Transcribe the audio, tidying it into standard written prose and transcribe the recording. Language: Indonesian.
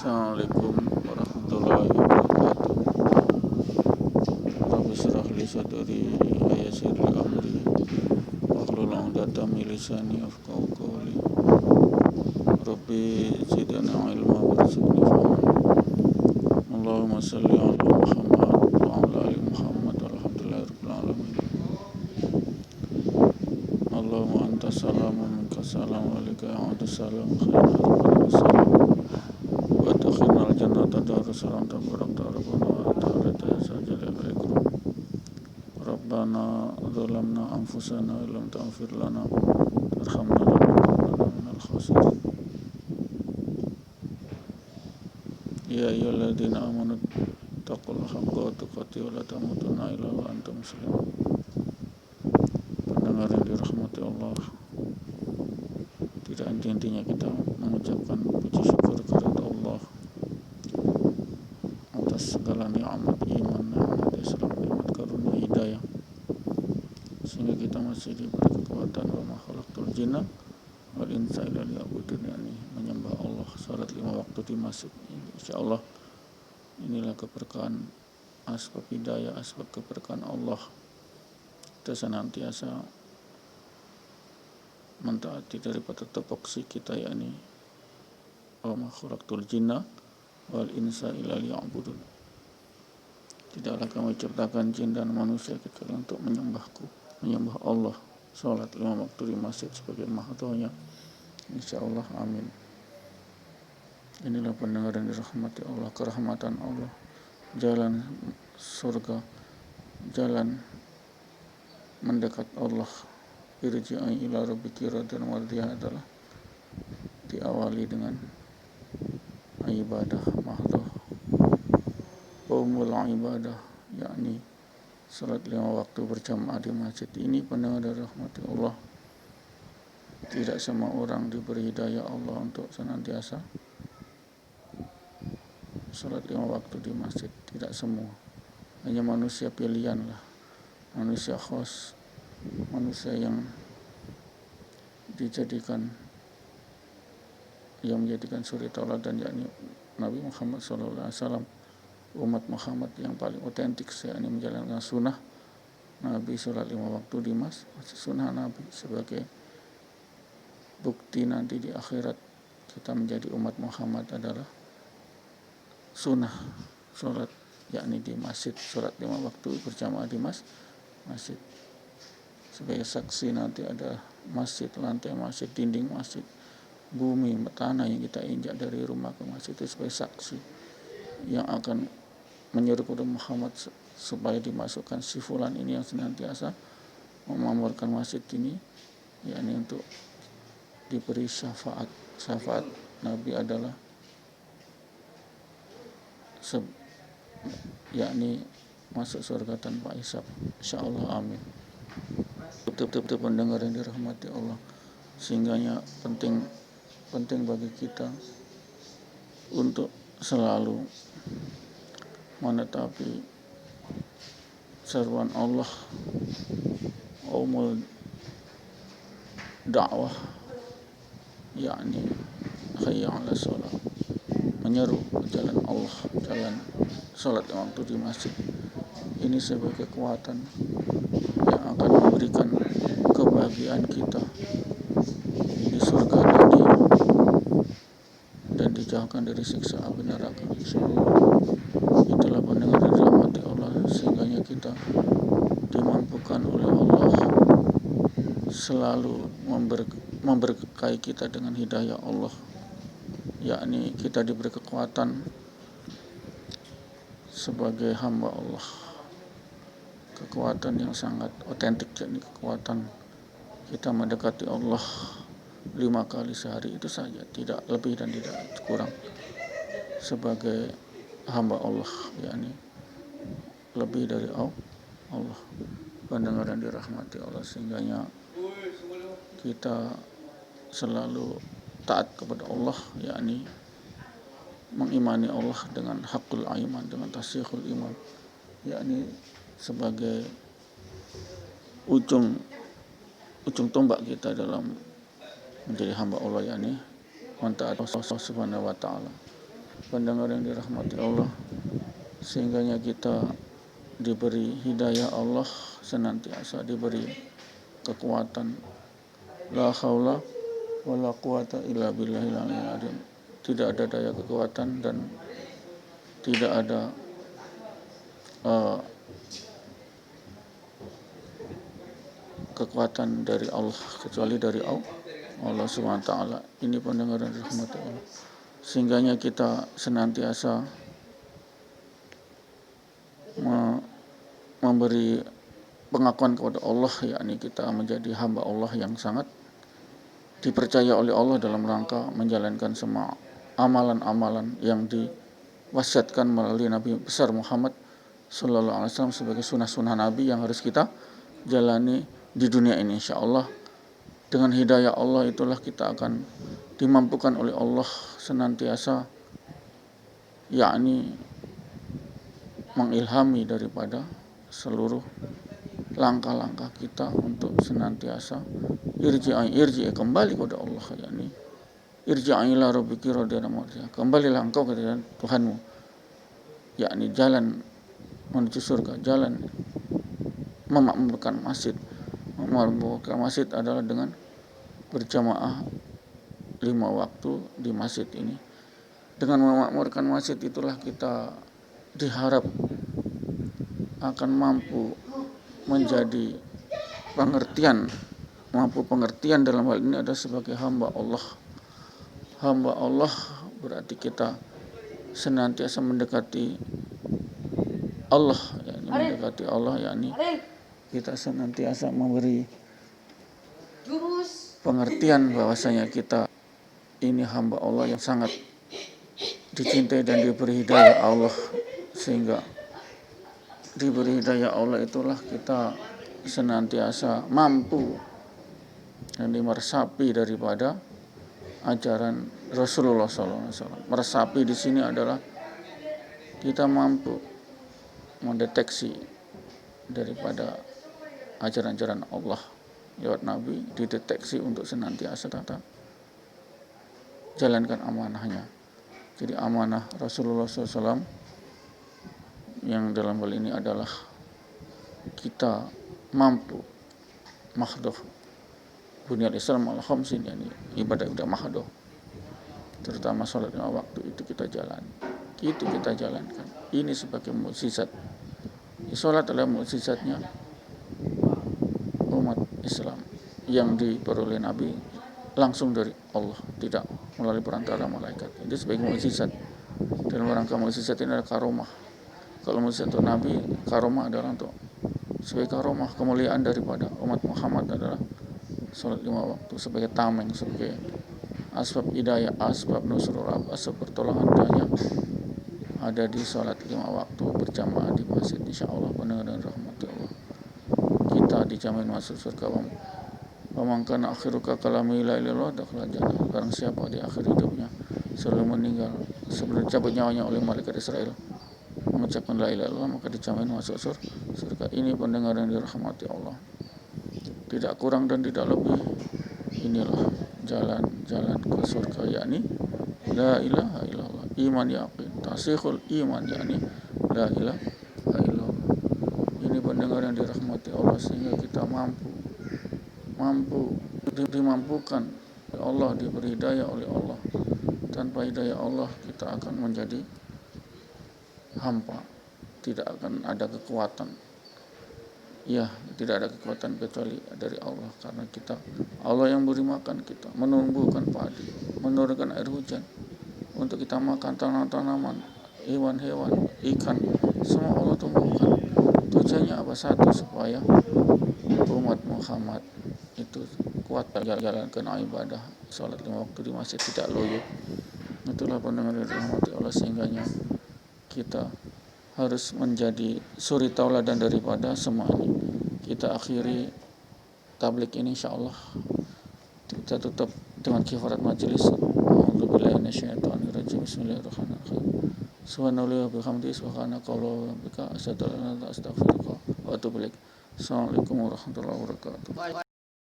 Assalamualaikum warahmatullahi wabarakatuh. Rabbi shrah li sadri wa yassir li amri wahlul 'uqdatam min lisani yafqahu qawli. Rabbi zidna ilma warzuqni fahma. Allahumma shalli ala Muhammad wa ala ali Muhammad walhamdulillahirabbil alamin. Allahumma anta salamun minka salam wa alayka salam khairan salam. وادخلنا الجنة دار السلام تبارك ربنا وتعالى سجل عليكم ربنا ظلمنا أنفسنا وإن لم تغفر لنا وترحمنا لنكونن من الخاسرين يا أيها الذين آمنوا اتقوا الله حق تقاته ولا تموتن إلا وأنتم مسلمون. Pendengar yang dirahmati Allah, tidak henti-hentinya kita mengucapkan puji syukur kepada Allah atas segala nikmat iman, nikmat Islam, nikmat karunia hidayah, sehingga kita masih diberi kekuatan wa ma khalaqtul jinna wal insa illa liya'budun, yakni menyembah Allah, salat 5 waktu di masjid. Insyaallah inilah keberkahan, asbab hidayah, asbab keberkahan Allah. Kita senantiasa mentaati daripada tupoksi kita, yakni wa ma khalaqtul jinna wal insa illa liya'budun. Tidaklah kami ciptakan jin dan manusia kecuali untuk menyembahku, menyembah Allah. Salat 5 waktu di masjid sebagai mahdohnya. Insyaallah, amin. Inilah pendengar yang dirahmati Allah, kerahmatan Allah, jalan surga, jalan mendekat Allah. Irji'i ila rabbiki radiyatan mardiyah adalah diawali dengan ibadah mahdoh, umul ibadah, yakni salat 5 waktu berjamaah di masjid. Ini pendengar rahmati Allah, tidak semua orang diberi hidayah Allah untuk senantiasa salat 5 waktu di masjid, tidak semua. Hanya manusia pilihan lah, manusia khos, manusia yang menjadikan suri tauladan, yakni Nabi Muhammad SAW, umat Muhammad yang paling otentik, yakni menjalankan sunnah Nabi sholat 5 waktu di masjid, sunnah Nabi, sebagai bukti nanti di akhirat kita menjadi umat Muhammad adalah sunnah sholat, yakni di masjid, sholat 5 waktu berjamaah di masjid. Sebagai saksi nanti ada masjid, lantai masjid, dinding masjid, bumi, tanah yang kita injak dari rumah ke masjid, itu sebagai saksi yang akan menyeru kepada Muhammad supaya dimasukkan si fulan ini yang senantiasa memakmurkan masjid ini, yakni untuk diberi syafaat. Syafaat Nabi adalah yakni masuk surga tanpa hisab. Insyaallah, amin. Betul-betul pendengar yang dirahmati Allah, sehingganya penting bagi kita untuk selalu menetapi seruan Allah, umul dakwah, yakni hayya 'alas shalah, menyeru jalan Allah, jalan salat waktu di masjid. Ini sebagai kekuatan yang akan memberikan kebahagiaan kita di surga nanti dan dijauhkan dari siksa api neraka. Insyaallah. Itulah pendengar yang dirahmati Allah, sehingganya kita dimampukan oleh Allah selalu memberkahi kita dengan hidayah Allah, yakni kita diberi kekuatan sebagai hamba Allah, kekuatan yang sangat otentik, yakni kekuatan kita mendekati Allah 5 kali sehari, itu saja, tidak lebih dan tidak kurang, sebagai hamba Allah, yakni lebih dari Allah. Pendengar yang dirahmati Allah, sehingganya kita selalu taat kepada Allah, yakni mengimani Allah dengan hakul iman, dengan tasyikhul iman, yakni sebagai ujung tombak kita dalam menjadi hamba Allah, yakni mentaati Allah Subhanahu wa taala. pendengar yang dirahmati Allah, sehingganya kita diberi hidayah Allah, senantiasa diberi kekuatan. La haula wala quwata illa billahil aliyyil azim. Tidak ada daya kekuatan dan tidak ada kekuatan dari Allah kecuali dari Allah SWT. Ini pendengar dan rahmat Allah. Sehingganya kita senantiasa memberi pengakuan kepada Allah, yakni kita menjadi hamba Allah yang sangat dipercaya oleh Allah dalam rangka menjalankan semua amalan-amalan yang diwasiatkan melalui Nabi besar Muhammad Sallallahu Alaihi Wasallam sebagai sunnah-sunnah Nabi yang harus kita jalani di dunia ini. Insya Allah dengan hidayah Allah itulah kita akan dimampukan oleh Allah senantiasa, yakni mengilhami daripada seluruh langkah-langkah kita untuk senantiasa irji'i kembali kepada Allah, yakni irji'i ila rabbiki radiyallahu anhu, kembalilah engkau kepada Tuhanmu, yakni jalan menuju surga, jalan memakmurkan masjid. Memakmurkan masjid adalah dengan berjamaah 5 waktu di masjid ini. Dengan memakmurkan masjid itulah kita diharap akan mampu menjadi pengertian dalam hal ini adalah sebagai hamba Allah. Hamba Allah berarti kita senantiasa mendekati Allah, yakni mendekati Allah, yakni kita senantiasa memberi pengertian bahwasanya kita ini hamba Allah yang sangat dicintai dan diberi hidayah Allah, sehingga diberi hidayah Allah itulah kita senantiasa mampu dan meresapi daripada ajaran Rasulullah SAW. Meresapi di sini adalah kita mampu mendeteksi daripada ajaran-ajaran Allah lewat Nabi, dideteksi untuk senantiasa tata jalankan amanahnya. Jadi amanah Rasulullah SAW yang dalam hal ini adalah kita mampu mahdoh bunyal Islam al-khamsin, yani ibadah mahdoh, terutama sholat 5 waktu itu kita jalankan. Ini sebagai mukjizat. Sholat adalah mukjizatnya umat Islam yang diperoleh Nabi langsung dari Allah, tidak melalui perantara malaikat. Itu sebagai mukjizat. Dalam rangka mukjizat ini adalah karomah. Kalau mukjizat untuk Nabi, karomah adalah untuk sebagai karomah kemuliaan daripada umat Muhammad adalah sholat 5 waktu sebagai tameng, sebagai asbab hidayah, asbab nusrul, asbab pertolongan banyak ada di sholat 5 waktu berjamaah di masjid. Insya Allah pendengar dan rahmati Allah, kita dijamin masuk surga. Pemangkana akhiruka kalami la ilaha illallah dakhala jannah. Barang siapa di akhir hidupnya sebelum meninggal, sebelum dicabut nyawanya oleh malaikat Israel, mengucapkan la ilaha illallah, maka dijamin masuk surga. Ini pendengar yang dirahmati Allah, tidak kurang dan tidak lebih. Inilah jalan ke surga, yakni la ilaha illallah, iman yaqin, tasihul iman, yakni la ilaha illallah. Ini pendengar yang dirahmati Allah, sehingga kita dimampukan oleh Allah, diberi hidayah oleh Allah. Tanpa hidayah Allah kita akan menjadi hampa, tidak akan ada kekuatan. Ya, tidak ada kekuatan kecuali dari Allah, karena Allah yang beri makan kita, menumbuhkan padi, menurunkan air hujan untuk kita makan, tanaman-tanaman, hewan-hewan, ikan, semua Allah tumbuhkan. Tujuannya apa? Satu, supaya umat Muhammad itu kuat jalankan ibadah sholat 5 waktu di masjid, tidak loyo. Itulah pendengar yang dirahmati Allah, sehingganya kita harus menjadi suri tauladan daripada semua ini. Kita akhiri tablik ini insyaallah. Kita tutup dengan kifarat majelis. A'udzubillahi minasyaitonirrajim. Bismillahirrahmanirrahim. Subhanallahi wa bihamdihi, subhanakallahumma wa bihamdika, asyhadu an la ilaha illa anta, astaghfiruka wa atubu ilaik. Assalamualaikum warahmatullahi wabarakatuh.